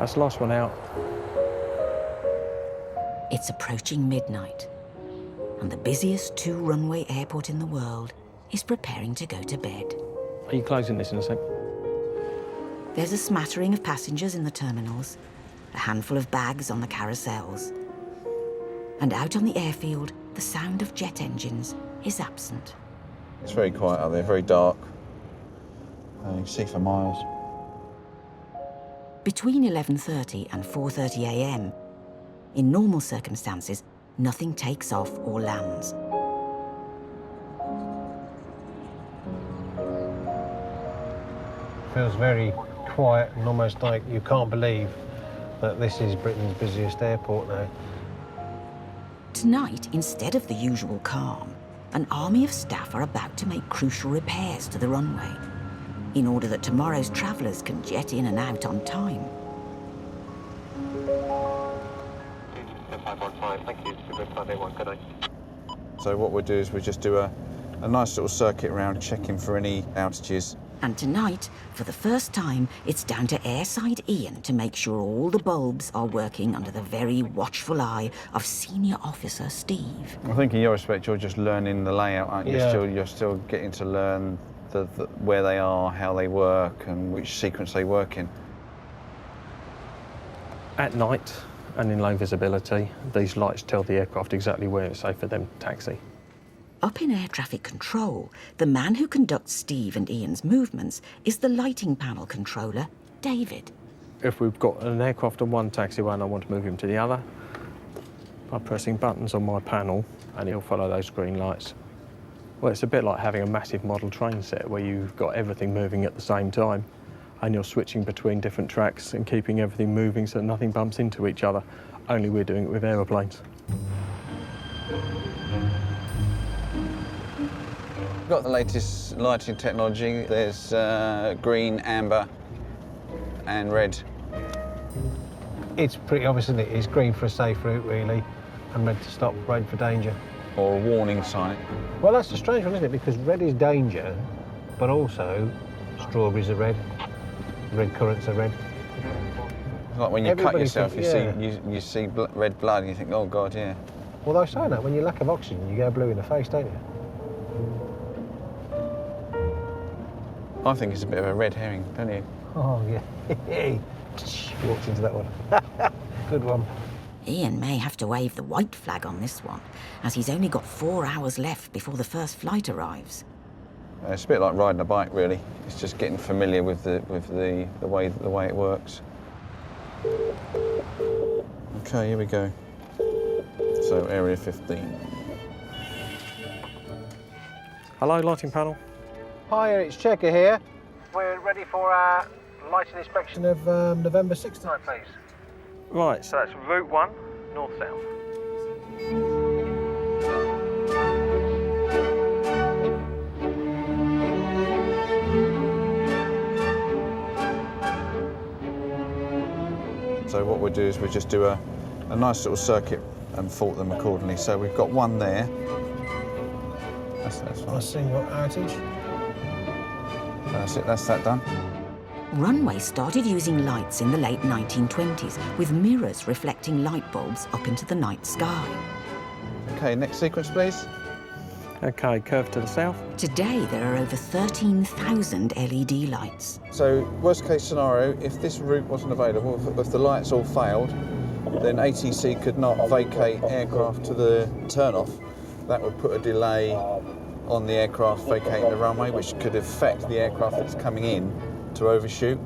That's the last one out. It's approaching midnight, and the busiest two-runway airport in the world is preparing to go to bed. Are you closing this in a sec? There's a smattering of passengers in the terminals, a handful of bags on the carousels. And out on the airfield, the sound of jet engines is absent. It's very quiet out there, very dark. You can see for miles. Between 11:30 and 4:30 a.m., in normal circumstances, nothing takes off or lands. Feels very quiet and almost like you can't believe that this is Britain's busiest airport now. Tonight, instead of the usual calm, an army of staff are about to make crucial repairs to the runway in order that tomorrow's travellers can jet in and out on time. 515, thank you. 581, good day. So what we'll do is we'll just do a nice little circuit round, checking for any outages. And tonight, for the first time, it's down to airside Ian to make sure all the bulbs are working under the very watchful eye of Senior Officer Steve. I think in your respect, you're just learning the layout, aren't you? Yeah. You're still getting to learn where they are, how they work, and which sequence they work in. At night and in low visibility, these lights tell the aircraft exactly where it's safe for them to taxi. Up in air traffic control, the man who conducts Steve and Ian's movements is the lighting panel controller, David. If we've got an aircraft on one taxiway and I want to move him to the other, by pressing buttons on my panel, and he'll follow those green lights. Well, it's a bit like having a massive model train set where you've got everything moving at the same time, and you're switching between different tracks and keeping everything moving so nothing bumps into each other. Only we're doing it with aeroplanes. Got the latest lighting technology. There's green, amber, and red. It's pretty obvious, isn't it? It's green for a safe route, really, and red to stop, red for danger. Or a warning sign. Well, that's a strange one, isn't it? Because red is danger, but also strawberries are red, red currants are red. It's like when you cut Everybody yourself, thinks, you see red blood, and you think, oh God, yeah. Although saying that, when you lack of oxygen, you go blue in the face, don't you? I think it's a bit of a red herring, don't you? Oh, yeah. Walked into that one. Good one. Ian may have to wave the white flag on this one, as he's only got 4 hours left before the first flight arrives. It's a bit like riding a bike, really. It's just getting familiar with the way it works. Okay, here we go. So area 15. Hello, lighting panel. Hi, it's Checker here. We're ready for our lighting inspection of November 6th tonight, please. Right, so that's route 1, north-south. So what we'll do is we'll just do a nice little circuit and fault them accordingly. So we've got one there. That's fine. A single outage. That's it, that's that done. Runway started using lights in the late 1920s, with mirrors reflecting light bulbs up into the night sky. Okay, next sequence, please. Okay, curve to the south. Today, there are over 13,000 LED lights. So, worst case scenario, if this route wasn't available, if the lights all failed, then ATC could not vacate aircraft to the turn-off. That would put a delay on the aircraft vacating the runway, which could affect the aircraft that's coming in to overshoot.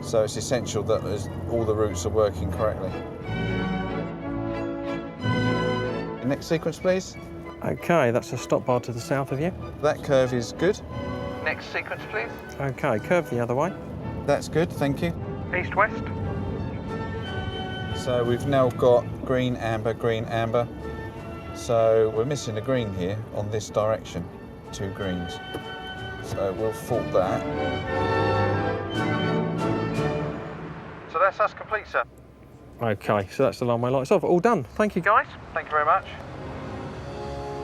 So it's essential that all the routes are working correctly. Next sequence, please. Okay, that's a stop bar to the south of you. That curve is good. Next sequence, please. Okay, curve the other way. That's good, thank you. East-west. So we've now got green, amber. So we're missing a green here on this direction, 2 greens. So we'll fault that. So that's us complete, sir. Okay, so that's the runway lights off. All done. Thank you, guys. Thank you very much.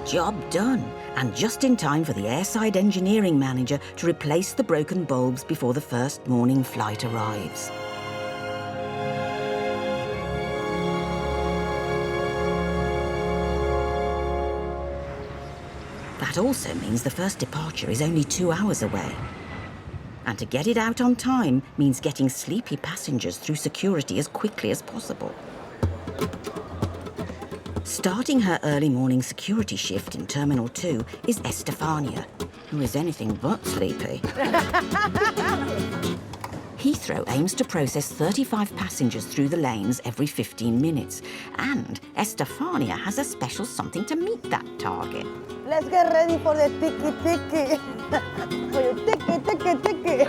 Job done, and just in time for the airside engineering manager to replace the broken bulbs before the first morning flight arrives. That also means the first departure is only 2 hours away. And to get it out on time means getting sleepy passengers through security as quickly as possible. Starting her early morning security shift in Terminal 2 is Estefania, who is anything but sleepy. Heathrow aims to process 35 passengers through the lanes every 15 minutes, and Estefania has a special something to meet that target. Let's get ready for the tiki-tiki. For your tiki-tiki-tiki.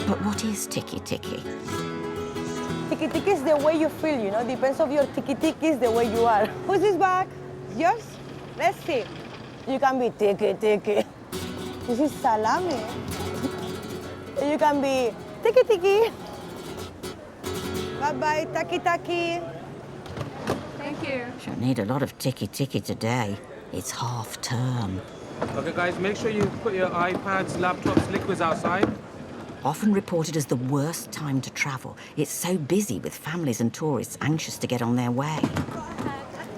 But what is tiki-tiki? Tiki-tiki is the way you feel, you know. Depends on your tiki-tiki is the way you are. Who's this bag? Yours? Let's see. You can be tiki-tiki. This is salami. You can be tiki-tiki. Bye-bye, taki-taki. Thank you. She'll need a lot of tiki-tiki today. It's half term. Okay, guys, make sure you put your iPads, laptops, liquids outside. Often reported as the worst time to travel, it's so busy with families and tourists anxious to get on their way.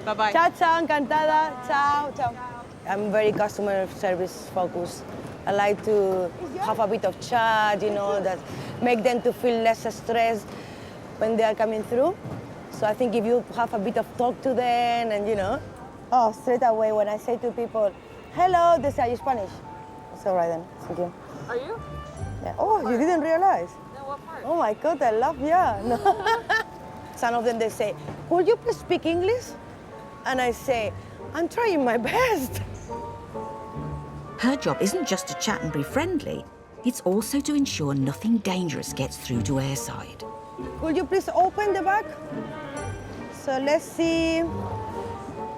Bye-bye. Ciao, ciao, encantada. Ciao, ciao. I'm very customer service focused. I like to have a bit of chat, you know, that make them to feel less stressed when they are coming through. So I think if you have a bit of talk to them and, you know, oh, straight away when I say to people, hello, they say, are you Spanish? It's all right then, thank you. Are you? Yeah. Oh, you didn't realize? No, what part? Oh my God, I love, yeah. No. Some of them, they say, could you please speak English? And I say, I'm trying my best. Her job isn't just to chat and be friendly, it's also to ensure nothing dangerous gets through to airside. Could you please open the bag? So let's see.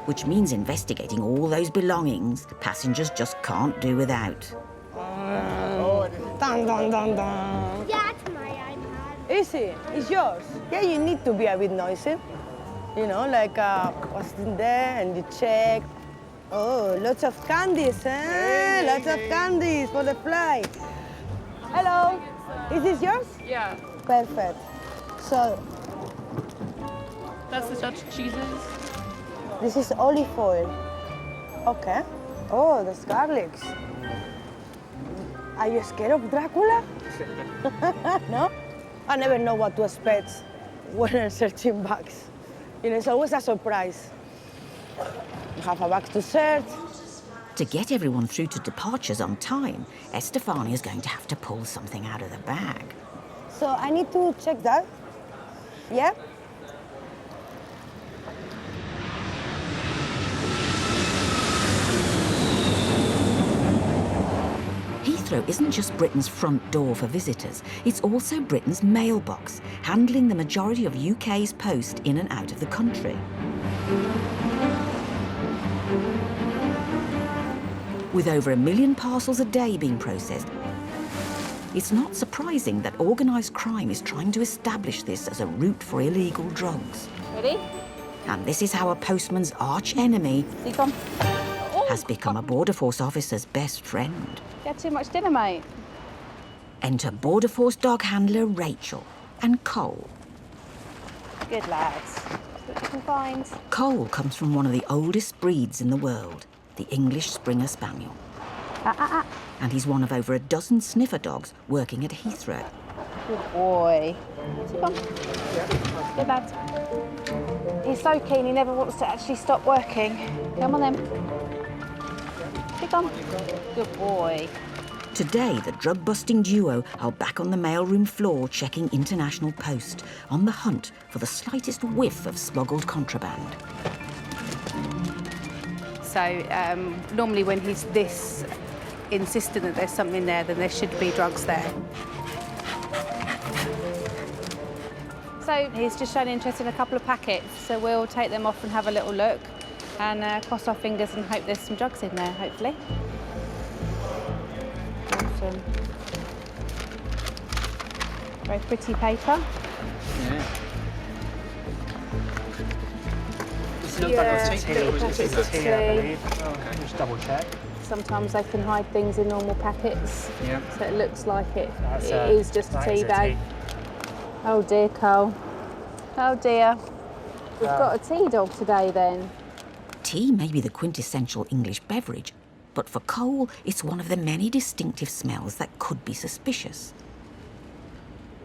Which means investigating all those belongings passengers just can't do without. Dun, dun, dun, dun. Yeah, it's my iPad. Is it? It's yours? Yeah, you need to be a bit noisy. You know, like what's in there and you check. Oh, lots of candies, eh? Hey. Lots of candies for the flight. Hello, is this yours? Yeah. Perfect. So, That's the Dutch cheeses. this is olive oil. Okay. Oh, there's garlics. Are you scared of Dracula? No? I never know what to expect when I'm searching bags. You know, it's always a surprise. You have a bag to search. To get everyone through to departures on time, Estefania's going to have to pull something out of the bag. So I need to check that. Yeah? Heathrow isn't just Britain's front door for visitors, it's also Britain's mailbox, handling the majority of UK's post in and out of the country. With over 1 million parcels a day being processed, it's not surprising that organised crime is trying to establish this as a route for illegal drugs. Ready? And this is how a postman's arch enemy You come. has become a Border Force officer's best friend. You had too much dinner, mate. Enter Border Force dog handler Rachel and Cole. Good lads. See what you can find. Cole comes from one of the oldest breeds in the world, the English Springer Spaniel. And he's one of over a dozen sniffer dogs working at Heathrow. Good boy. Come. Good lad. He's so keen, he never wants to actually stop working. Come on then. Kick on. Good boy. Today, the drug-busting duo are back on the mailroom floor checking international post, on the hunt for the slightest whiff of smuggled contraband. So normally when he's this insistent that there's something there, then there should be drugs there. So he's just shown interest in a couple of packets, so we'll take them off and have a little look and cross our fingers and hope there's some drugs in there, hopefully. Awesome. Very pretty paper. Yeah. Just double check. Sometimes they can hide things in normal packets, Yeah. so it looks like it That's is just a that tea is a bag. tea. Oh dear, Cole. Oh dear. We've got a tea dog today then. Tea may be the quintessential English beverage, but for Cole, it's one of the many distinctive smells that could be suspicious.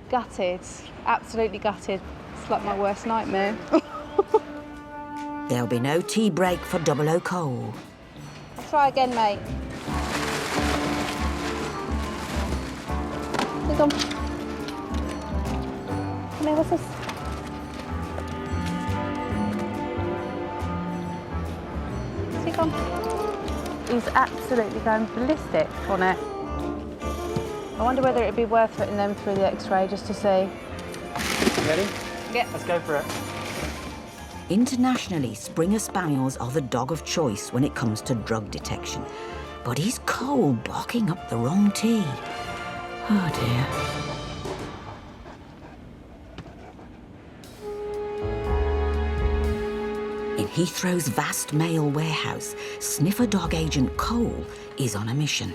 Gutted, absolutely gutted. It's like my worst nightmare. There'll be no tea break for 00 Cole. I'll try again, mate. Come on. Come here, what's this? Stick on. He's absolutely going ballistic on it. I wonder whether it'd be worth putting them through the X-ray just to see. Ready? Yeah. Let's go for it. Internationally, Springer Spaniels are the dog of choice when it comes to drug detection. But is Cole barking up the wrong tea? Oh dear. In Heathrow's vast mail warehouse, sniffer dog agent Cole is on a mission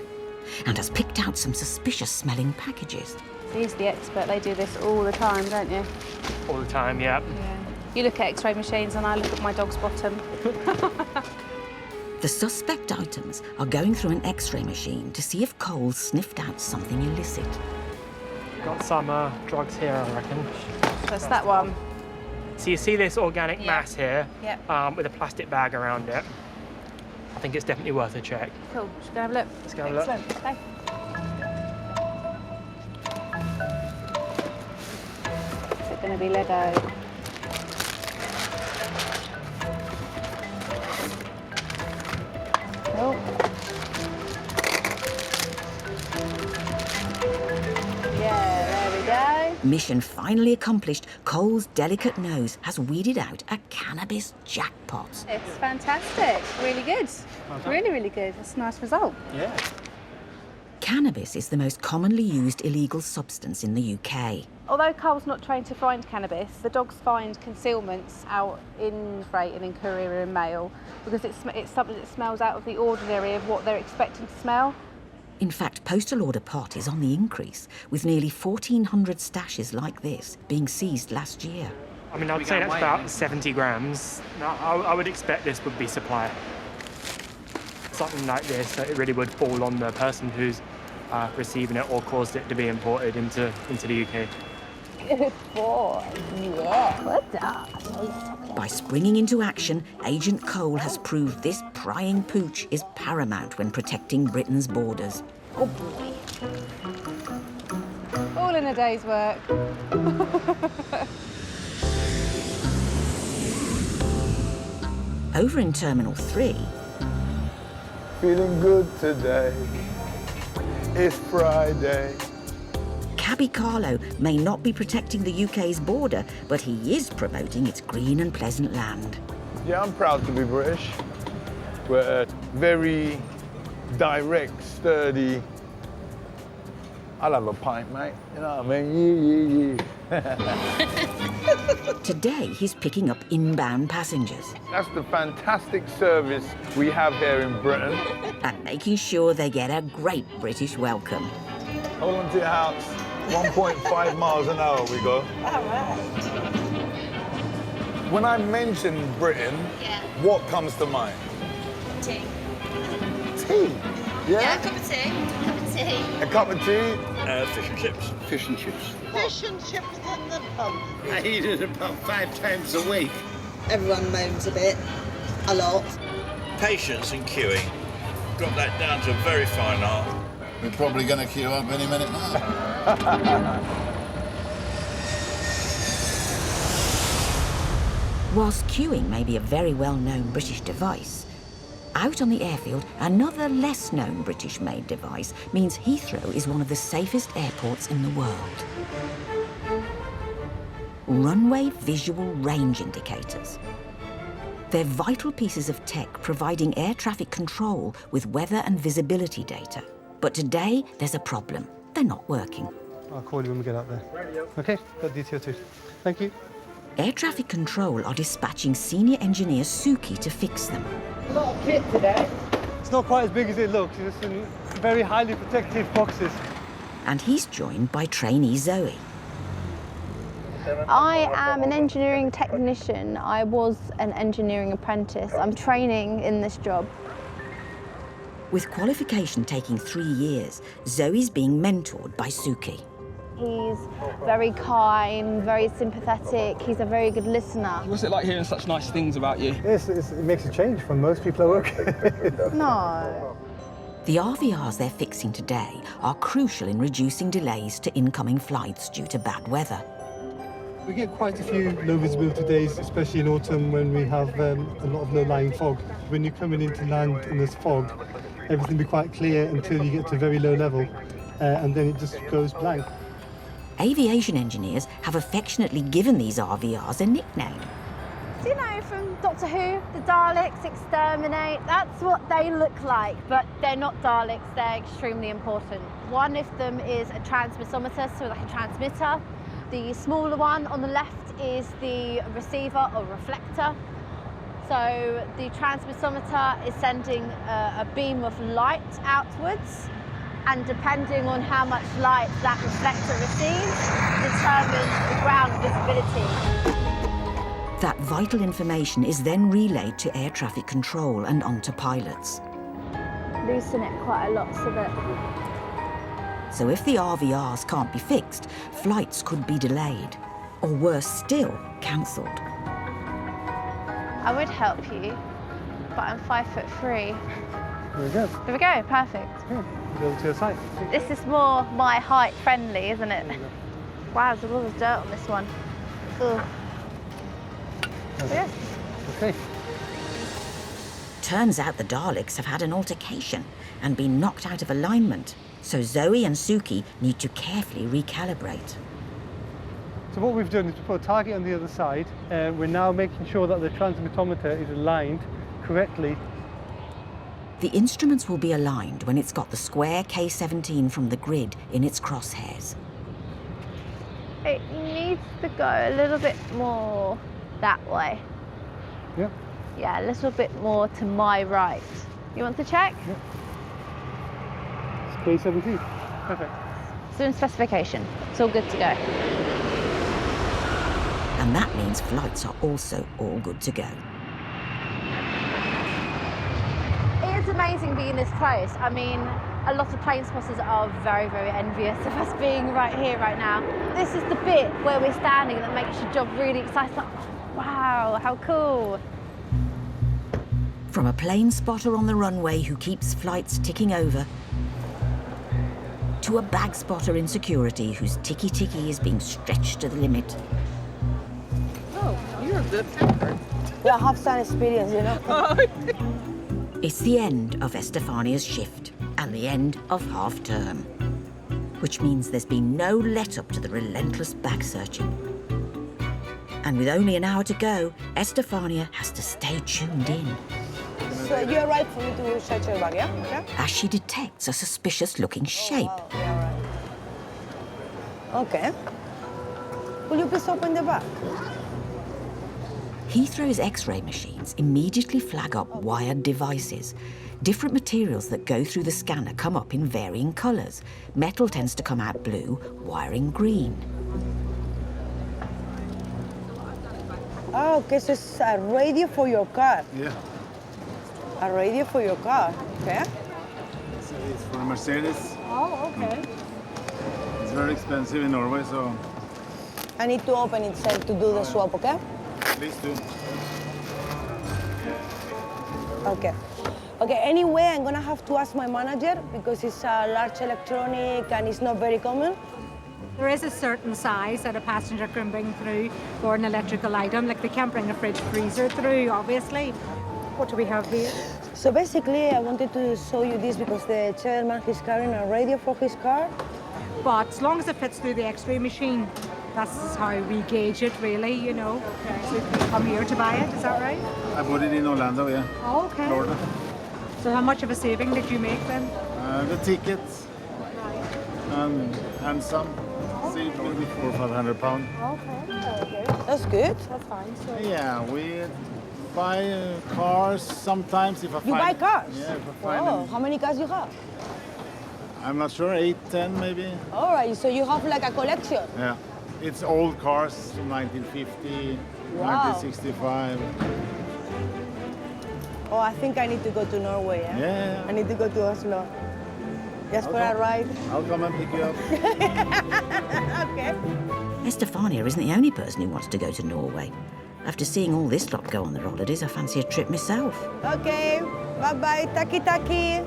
and has picked out some suspicious-smelling packages. He's the expert. They do this all the time, don't you? All the time, yeah. Yeah. You look at X-ray machines and I look at my dog's bottom. The suspect items are going through an X-ray machine to see if Cole sniffed out something illicit. Got some drugs here, I reckon. That's that one. So you see this organic Yeah. mass here Yep. with a plastic bag around it. I think it's definitely worth a check. Cool. Should we go have a look? Let's go have a look. Excellent. Okay. Is it going to be Ledo? Oh. Yeah, there we go. Mission finally accomplished, Cole's delicate nose has weeded out a cannabis jackpot. It's fantastic. Really good. Really, really good. That's a nice result. Yeah. Cannabis is the most commonly used illegal substance in the UK. Although Cole's not trained to find cannabis, the dogs find concealments out in freight and in courier and mail because it's something that smells out of the ordinary of what they're expecting to smell. In fact, postal order pot is on the increase, with nearly 1,400 stashes like this being seized last year. I mean, I'd say that's about 70 grams. Now, I would expect this would be supply. Something like this, it really would fall on the person who's receiving it or caused it to be imported into the UK. Good boy. Yeah, well done. By springing into action, Agent Cole has proved this prying pooch is paramount when protecting Britain's borders. Oh boy. All in a day's work. Over in Terminal 3, Feeling good today. It's Friday. Cabby Carlo may not be protecting the UK's border, but he is promoting its green and pleasant land. Yeah, I'm proud to be British. We're very direct, sturdy. I'll have a pint, mate. You know what I mean? Yeah. Today, he's picking up inbound passengers That's the fantastic service we have here in Britain. and making sure they get a great British welcome. Hold on to your house. 1.5 miles an hour we go. When I mention Britain, what comes to mind? Tea. Tea. Yeah, Yeah? a cup of tea. Cup of tea. A cup of tea? Fish and chips. Fish and chips. Fish and chips in the pub. I eat it about 5 times a week. Everyone moans a bit. A lot. Patience and queuing. Got that down to a very fine art. We're probably going to queue up any minute now. Whilst queuing may be a very well-known British device, out on the airfield, another less-known British-made device means Heathrow is one of the safest airports in the world. Runway visual range indicators. They're vital pieces of tech providing air traffic control with weather and visibility data. But today, there's a problem. They're not working. I'll call you when we get out there. Okay, got DTO too. Thank you. Air traffic control are dispatching senior engineer Suki to fix them. A lot of kit today. It's not quite as big as it looks. It's in very highly protective boxes. And he's joined by trainee Zoe. I am an engineering technician. I was an engineering apprentice. I'm training in this job. With qualification taking 3 years, Zoe's being mentored by Suki. He's very kind, very sympathetic. He's a very good listener. What's it like hearing such nice things about you? Yes, it makes a change from most people I work with. No. The RVRs they're fixing today are crucial in reducing delays to incoming flights due to bad weather. We get quite a few low visibility days, especially in autumn when we have a lot of low-lying fog. When you're coming into land and there's fog, everything will be quite clear until you get to very low level, and then it just goes blank. Aviation engineers have affectionately given these RVRs a nickname. Do you know from Doctor Who, the Daleks exterminate? That's what they look like, but they're not Daleks, they're extremely important. One of them is a transmissometer, so like a transmitter. The smaller one on the left is the receiver or reflector. So the transmissometer is sending a beam of light outwards, and depending on how much light that reflector receives, determines the ground visibility. That vital information is then relayed to air traffic control and onto pilots. Loosen it quite a lot so that... So if the RVRs can't be fixed, flights could be delayed, or worse still, cancelled. I would help you, but I'm 5'3". There we go. There we go, perfect. Yeah, go to your site. This is more my height friendly, isn't it? Wow, there's a lot of dirt on this one. Ugh. Yeah. Okay. Turns out the Daleks have had an altercation and been knocked out of alignment, so Zoe and Suki need to carefully recalibrate. So what we've done is we put a target on the other side, and we're now making sure that the transmittometer is aligned correctly. The instruments will be aligned when it's got the square K17 from the grid in its crosshairs. It needs to go a little bit more that way. Yeah. Yeah, a little bit more to my right. You want to check? Yeah. It's K17. Perfect. It's in specification. It's all good to go. And that means flights are also all good to go. It is amazing being this close. I mean, a lot of plane spotters are very, very envious of us being right here, right now. This is the bit where we're standing that makes your job really exciting. Wow, how cool. From a plane spotter on the runway who keeps flights ticking over, to a bag spotter in security whose ticky-ticky is being stretched to the limit. Oh, you're a good temper. Yeah, I have some experience, you know. It's the end of Estefania's shift and the end of half-term, which means there's been no let-up to the relentless bag searching. And with only an hour to go, Estefania has to stay tuned in. So you're right for me to search your bag, yeah? Okay. As she detects a suspicious-looking shape. Oh, wow. Yeah, right. Okay. Will you please open the bag? Heathrow's X-ray machines immediately flag up wired devices. Different materials that go through the scanner come up in varying colours. Metal tends to come out blue, wiring green. Oh, okay, so it's a radio for your car. Yeah. A radio for your car, okay? So it's for Mercedes. Oh, okay. It's very expensive in Norway, so I need to open it to do the swap, okay? please do. Okay. Okay, anyway, I'm gonna have to ask my manager because it's a large electronic and it's not very common. There is a certain size that a passenger can bring through for an electrical item. Like they can't bring a fridge freezer through, obviously. What do we have here? So basically, I wanted to show you this because the chairman is carrying a radio for his car. But as long as it fits through the X-ray machine, that's how we gauge it, really, you know. So if you come here to buy it, is that right? I bought it in Orlando, yeah. Oh, okay. Florida. So how much of a saving did you make then? The tickets and some. Saved maybe £400 or £500. Okay. That's good. That's fine. So Yeah, we buy cars sometimes if I find. You buy cars? Yeah, if I find Oh, them. how many cars you have? I'm not sure, 8, 10 maybe. All right, so you have like a collection. Yeah. It's old cars from 1950, Wow. 1965. Oh, I think I need to go to Norway. Eh? Yeah. I need to go to Oslo. Just for a Okay. ride. I'll come and pick you up. Okay. Estefania isn't the only person who wants to go to Norway. After seeing all this lot go on their holidays, I fancy a trip myself. Okay. Bye-bye. Taki taki.